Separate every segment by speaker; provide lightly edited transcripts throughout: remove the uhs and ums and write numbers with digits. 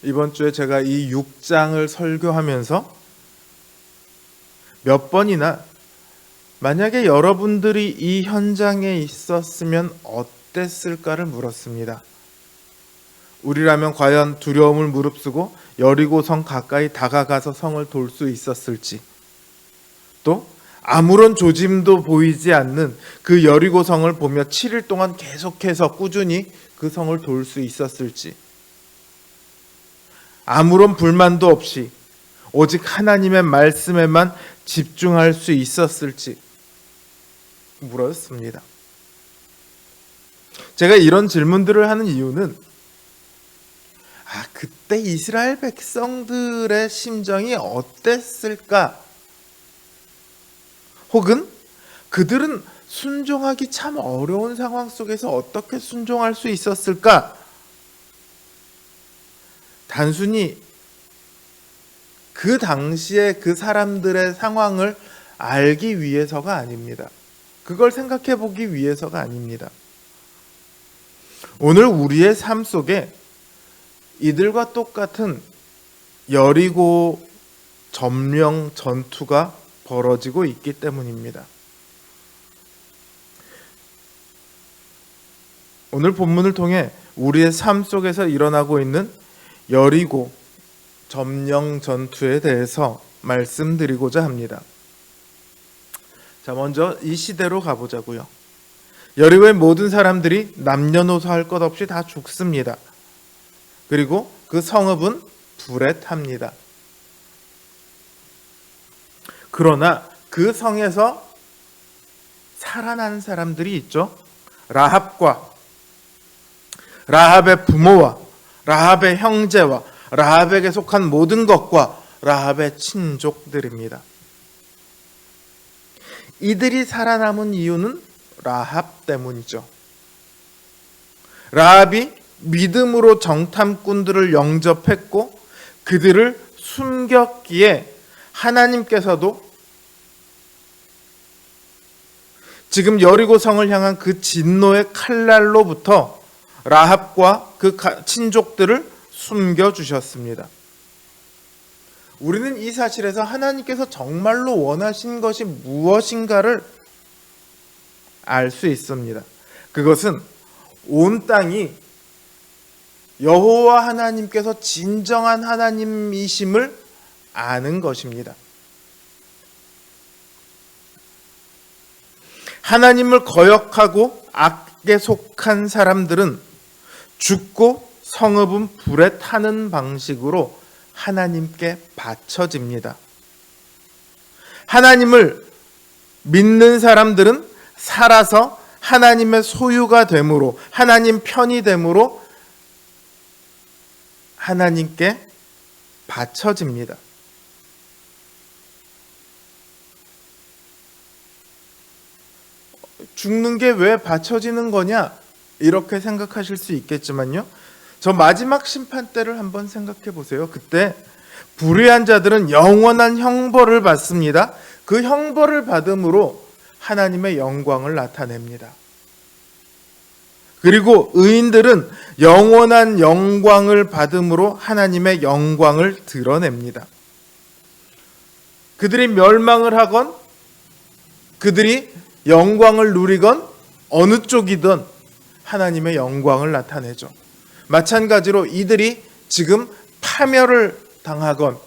Speaker 1: 이번 주에 제가 이 6장을 설교하면서 몇 번이나 만약에 여러분들이 이 현장에 있었으면 어땠을까를 물었습니다. 우리라면 과연 두려움을 무릅쓰고 여리고성 가까이 다가가서 성을 돌 수 있었을지, 또 아무런 조짐도 보이지 않는 그 여리고성을 보며 7일 동안 계속해서 꾸준히 그 성을 돌 수 있었을지, 아무런 불만도 없이 오직 하나님의 말씀에만 집중할 수 있었을지 물었습니다. 제가 이런 질문들을 하는 이유는 그때 이스라엘 백성들의 심정이 어땠을까? 혹은 그들은 순종하기 참 어려운 상황 속에서 어떻게 순종할 수 있었을까? 단순히 그 당시에 그 사람들의 상황을 알기 위해서가 아닙니다. 그걸 생각해 보기 위해서가 아닙니다. 오늘 우리의 삶 속에 이들과 똑같은 여리고 점령 전투가 벌어지고 있기 때문입니다. 오늘 본문을 통해 우리의 삶 속에서 일어나고 있는 여리고 점령 전투에 대해서 말씀드리고자 합니다. 자, 먼저 이 시대로 가보자고요. 여리고의 모든 사람들이 남녀노소 할 것 없이 다 죽습니다. 그리고 그 성읍은 불에 탑니다. 그러나 그 성에서 살아난 사람들이 있죠. 라합의 부모와 라합의 형제와 라합에게 속한 모든 것과 라합의 친족들입니다. 이들이 살아남은 이유는 라합 때문이죠. 라합이 믿음으로 정탐꾼들을 영접했고 그들을 숨겼기에 하나님께서도 지금 여리고성을 향한 그 진노의 칼날로부터 라합과 그 친족들을 숨겨주셨습니다. 우리는 이 사실에서 하나님께서 정말로 원하신 것이 무엇인가를 알 수 있습니다. 그것은 온 땅이 여호와 하나님께서 진정한 하나님이심을 아는 것입니다. 하나님을 거역하고 악에 속한 사람들은 죽고 성읍은 불에 타는 방식으로 하나님께 바쳐집니다. 하나님을 믿는 사람들은 살아서 하나님의 소유가 됨으로, 하나님 편이 됨으로 하나님께 바쳐집니다. 죽는 게 왜 바쳐지는 거냐? 이렇게 생각하실 수 있겠지만요. 저 마지막 심판 때를 한번 생각해 보세요. 그때 불의한 자들은 영원한 형벌을 받습니다. 그 형벌을 받음으로 하나님의 영광을 나타냅니다. 그리고 의인들은 영원한 영광을 받음으로 하나님의 영광을 드러냅니다. 그들이 멸망을 하건 그들이 영광을 누리건 어느 쪽이든 하나님의 영광을 나타내죠. 마찬가지로 이들이 지금 파멸을 당하건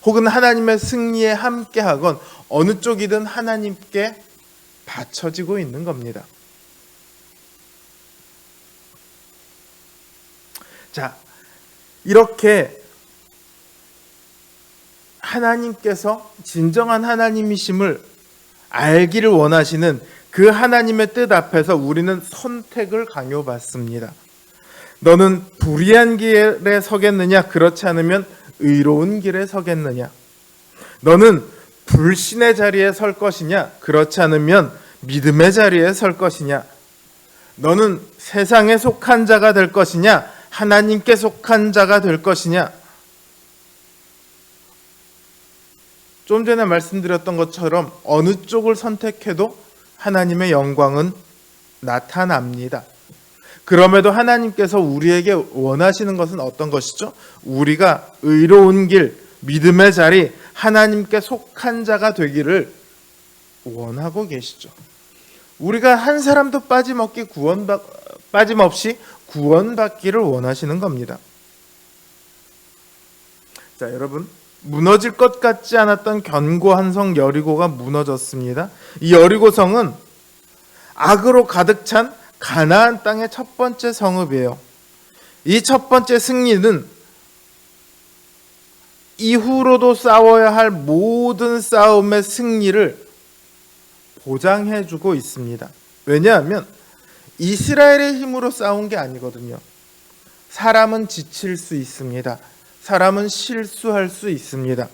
Speaker 1: 혹은 하나님의 승리에 함께하건 어느 쪽이든 하나님께 바쳐지고 있는 겁니다. 자, 이렇게 하나님께서 진정한 하나님이심을 알기를 원하시는 그 하나님의 뜻 앞에서 우리는 선택을 강요받습니다. 너는 불의한 길에 서겠느냐? 그렇지 않으면 의로운 길에 서겠느냐? 너는 불신의 자리에 설 것이냐? 그렇지 않으면 믿음의 자리에 설 것이냐? 너는 세상에 속한 자가 될 것이냐? 하나님께 속한 자가 될 것이냐? 좀 전에 말씀드렸던 것처럼 어느 쪽을 선택해도 하나님의 영광은 나타납니다. 그럼에도 하나님께서 우리에게 원하시는 것은 어떤 것이죠? 우리가 의로운 길, 믿음의 자리, 하나님께 속한 자가 되기를 원하고 계시죠. 우리가 한 사람도 빠짐없이 구원받기를 원하시는 겁니다. 자, 여러분, 무너질 것 같지 않았던 견고한 성 여리고가 무너졌습니다. 이 여리고성은 악으로 가득 찬 가나안 땅의 첫 번째 성읍이에요. 이 첫 번째 승리는 이후로도 싸워야 할 모든 싸움의 승리를 보장해주고 있습니다. 왜냐하면 이스라엘의 힘으로 싸운 게 아니거든요. 사람은 지칠 수 있습니다. 사람은 실수할 수 있습니다.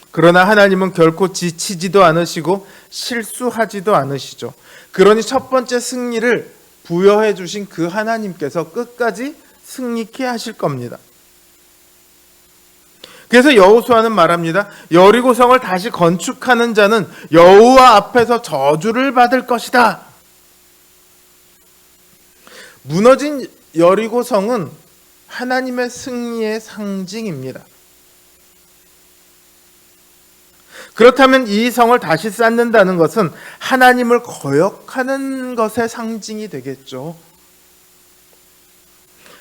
Speaker 1: 그러나 하나님은 결코 지치지도 않으시고 실수하지도 않으시죠. 그러니 첫 번째 승리를 부여해 주신 그 하나님께서 끝까지 승리케 하실 겁니다. 그래서 여호수아는 말합니다. 여리고성을 다시 건축하는 자는 여호와 앞에서 저주를 받을 것이다. 무너진 여리고성은 하나님의 승리의 상징입니다. 그렇다면 이 성을 다시 쌓는다는 것은 하나님을 거역하는 것의 상징이 되겠죠.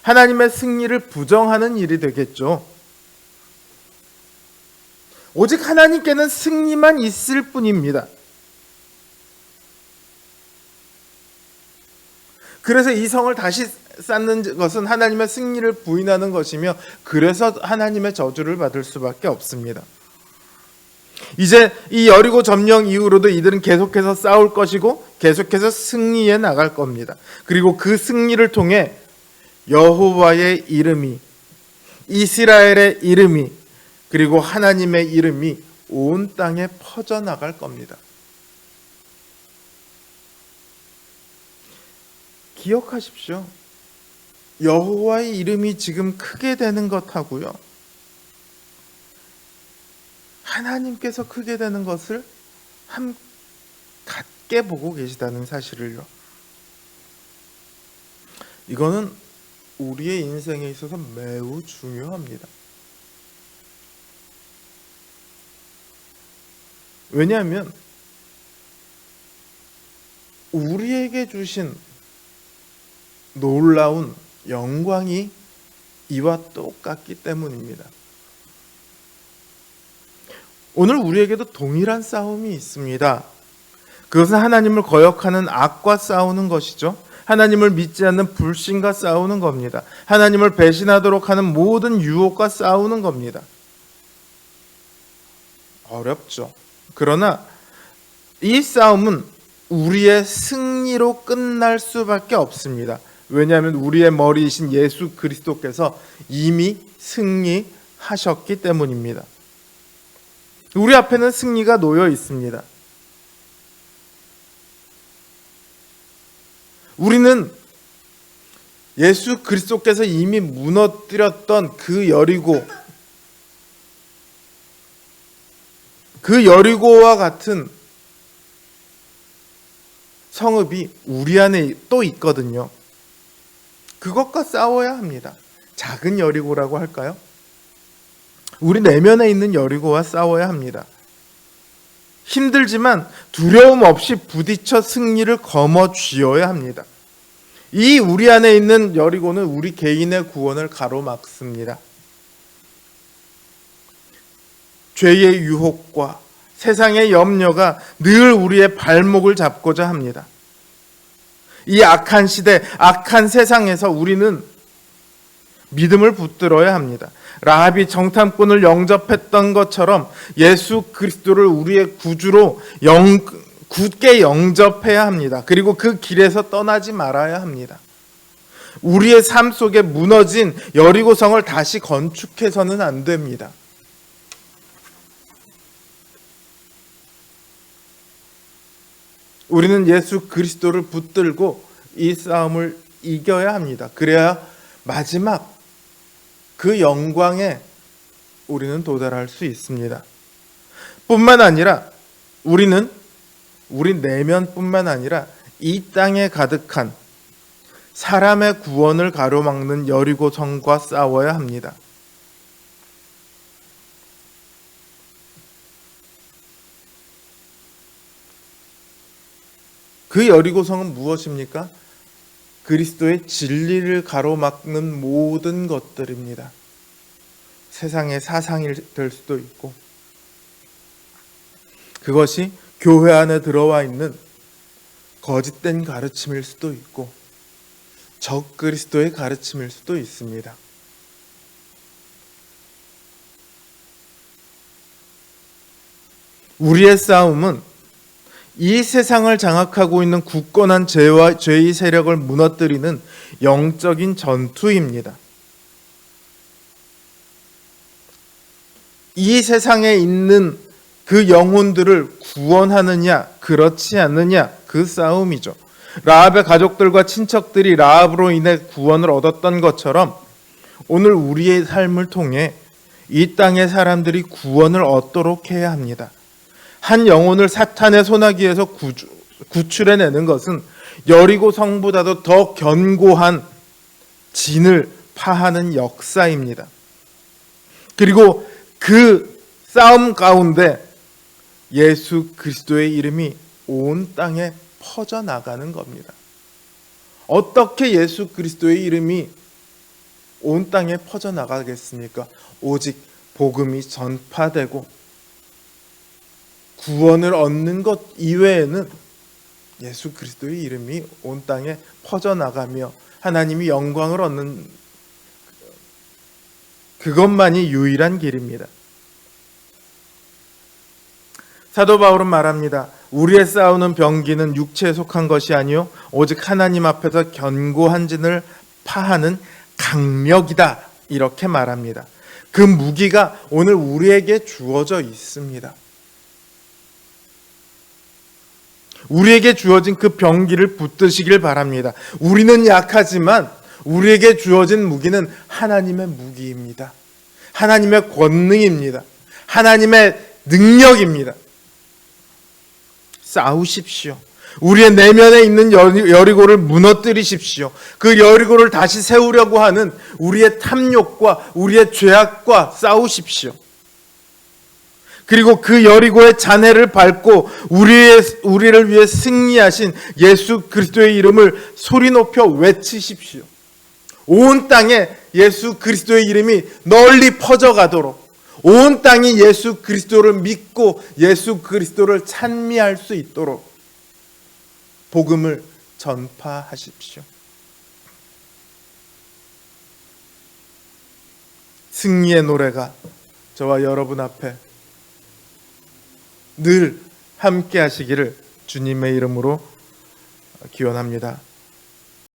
Speaker 1: 하나님의 승리를 부정하는 일이 되겠죠. 오직 하나님께는 승리만 있을 뿐입니다. 그래서 이 성을 다시 쌓는 것은 하나님의 승리를 부인하는 것이며, 그래서 하나님의 저주를 받을 수밖에 없습니다. 이제 이 여리고 점령 이후로도 이들은 계속해서 싸울 것이고 계속해서 승리해 나갈 겁니다. 그리고 그 승리를 통해 여호와의 이름이, 이스라엘의 이름이, 그리고 하나님의 이름이 온 땅에 퍼져나갈 겁니다. 기억하십시오. 여호와의 이름이 지금 크게 되는 것하고요, 하나님께서 크게 되는 것을 같게 보고 계시다는 사실을요. 이거는 우리의 인생에 있어서 매우 중요합니다. 왜냐하면 우리에게 주신 놀라운 영광이 이와 똑같기 때문입니다. 오늘 우리에게도 동일한 싸움이 있습니다. 그것은 하나님을 거역하는 악과 싸우는 것이죠. 하나님을 믿지 않는 불신과 싸우는 겁니다. 하나님을 배신하도록 하는 모든 유혹과 싸우는 겁니다. 어렵죠. 그러나 이 싸움은 우리의 승리로 끝날 수밖에 없습니다. 왜냐하면 우리의 머리이신 예수 그리스도께서 이미 승리하셨기 때문입니다. 우리 앞에는 승리가 놓여 있습니다. 우리는 예수 그리스도께서 이미 무너뜨렸던 그 여리고와 같은 성읍이 우리 안에 또 있거든요. 그것과 싸워야 합니다. 작은 여리고라고 할까요? 우리 내면에 있는 여리고와 싸워야 합니다. 힘들지만 두려움 없이 부딪혀 승리를 거머쥐어야 합니다. 이 우리 안에 있는 여리고는 우리 개인의 구원을 가로막습니다. 죄의 유혹과 세상의 염려가 늘 우리의 발목을 잡고자 합니다. 이 악한 시대, 악한 세상에서 우리는 믿음을 붙들어야 합니다. 라합이 정탐꾼을 영접했던 것처럼 예수 그리스도를 우리의 구주로 굳게 영접해야 합니다. 그리고 그 길에서 떠나지 말아야 합니다. 우리의 삶 속에 무너진 여리고성을 다시 건축해서는 안 됩니다. 우리는 예수 그리스도를 붙들고 이 싸움을 이겨야 합니다. 그래야 마지막 그 영광에 우리는 도달할 수 있습니다. 뿐만 아니라 우리 내면뿐만 아니라 이 땅에 가득한 사람의 구원을 가로막는 여리고 성과 싸워야 합니다. 그 여리고성은 무엇입니까? 그리스도의 진리를 가로막는 모든 것들입니다. 세상의 사상이 될 수도 있고, 그것이 교회 안에 들어와 있는 거짓된 가르침일 수도 있고, 적 그리스도의 가르침일 수도 있습니다. 우리의 싸움은 이 세상을 장악하고 있는 굳건한 죄와 죄의 세력을 무너뜨리는 영적인 전투입니다. 이 세상에 있는 그 영혼들을 구원하느냐 그렇지 않느냐, 그 싸움이죠. 라합의 가족들과 친척들이 라합으로 인해 구원을 얻었던 것처럼 오늘 우리의 삶을 통해 이 땅의 사람들이 구원을 얻도록 해야 합니다. 한 영혼을 사탄의 소나기에서 구출해내는 것은 여리고 성보다도 더 견고한 진을 파하는 역사입니다. 그리고 그 싸움 가운데 예수 그리스도의 이름이 온 땅에 퍼져나가는 겁니다. 어떻게 예수 그리스도의 이름이 온 땅에 퍼져나가겠습니까? 오직 복음이 전파되고 구원을 얻는 것 이외에는 예수 그리스도의 이름이 온 땅에 퍼져나가며 하나님이 영광을 얻는 그것만이 유일한 길입니다. 사도 바울은 말합니다. 우리의 싸우는 병기는 육체에 속한 것이 아니요 오직 하나님 앞에서 견고한 진을 파하는 강력이다, 이렇게 말합니다. 그 무기가 오늘 우리에게 주어져 있습니다. 우리에게 주어진 그 병기를 붙드시길 바랍니다. 우리는 약하지만 우리에게 주어진 무기는 하나님의 무기입니다. 하나님의 권능입니다. 하나님의 능력입니다. 싸우십시오. 우리의 내면에 있는 여리고를 무너뜨리십시오. 그 여리고를 다시 세우려고 하는 우리의 탐욕과 우리의 죄악과 싸우십시오. 그리고 그 여리고의 잔해를 밟고 우리를 위해 승리하신 예수 그리스도의 이름을 소리 높여 외치십시오. 온 땅에 예수 그리스도의 이름이 널리 퍼져가도록, 온 땅이 예수 그리스도를 믿고 예수 그리스도를 찬미할 수 있도록 복음을 전파하십시오. 승리의 노래가 저와 여러분 앞에 늘 함께 하시기를 주님의 이름으로 기원합니다.